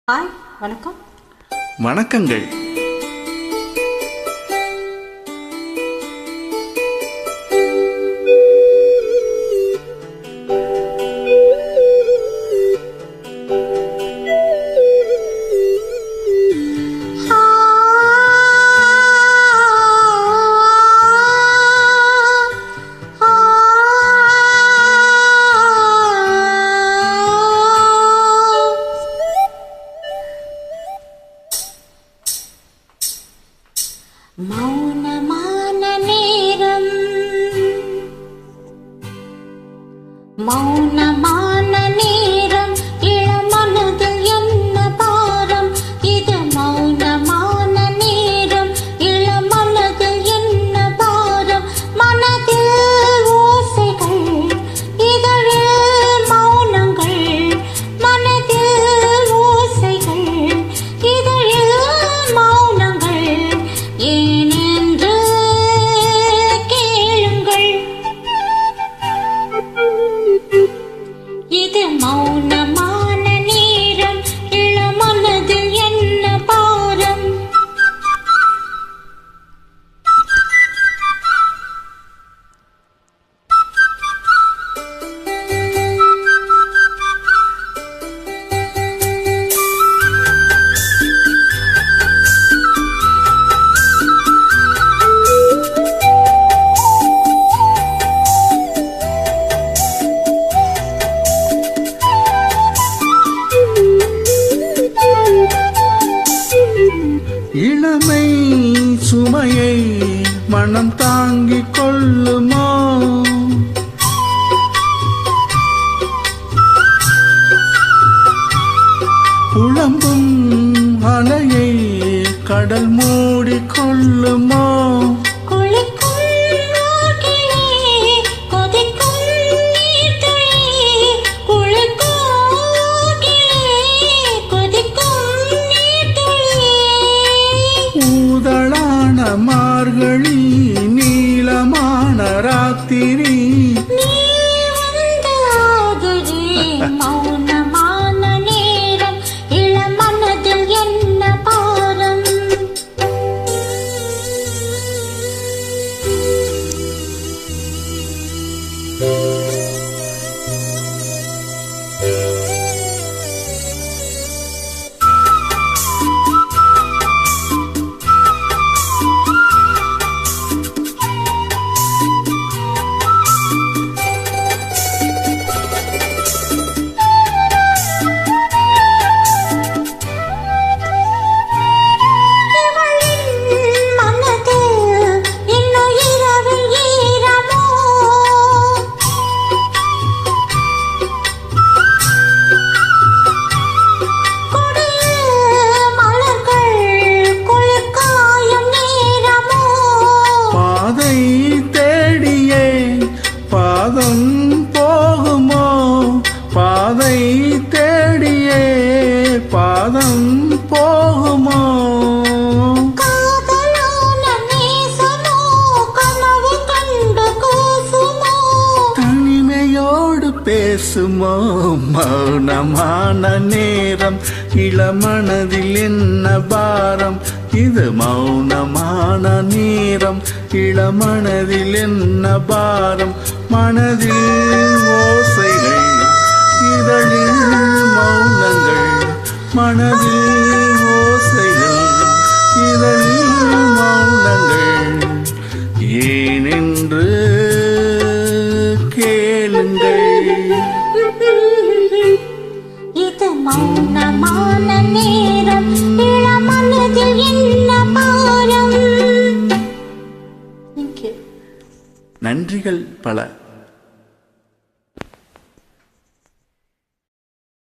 Hi, வணக்கம். வணக்கங்கள். மௌனமான நேரம், மௌனமான நேரம், இளமனதில் என்ன பாரம், இது மௌனமான நேரம், இளமனதில் என்ன பாரம், மனதில் ஓசைகள், இதழில் மௌனங்கள், மனதில் ஓசைகள், இதழில் மௌனங்கள், ஏனென்று கேளுங்கள். இது மௌனமான நேரம், இளமனதில் என்ன பாரம். இளமை சுமையை மனம் தாங்கிக் கொள்ளுமோ? புலம்பும் அலையை கடல் மூடிக் கொள்ளுமோ? மார்கழி நீளமான ராத்திரி, மௌனமான நேரம், இளமனதில் என்ன பாரம். பாதை தேடியே பாதம் போகுமோ? காதலான நேசமோ, கனவு கண்டு கூசுமோ, தனிமையோடு பேசுமோ? மௌனமான நேரம், இளமனதில் என்ன பாரம், இது மௌனமான நேரம், இளமனதில் என்ன பாரம், மனதில் ஓசைகள், இதழில் மௌனங்கள், மனதில் ஓசைகள், இதழில் மௌனங்கள், ஏனென்று கேளுங்கள். இது மௌனமான நேரம், இளமனதில் என்ன பாரம். நன்றிகள் பல.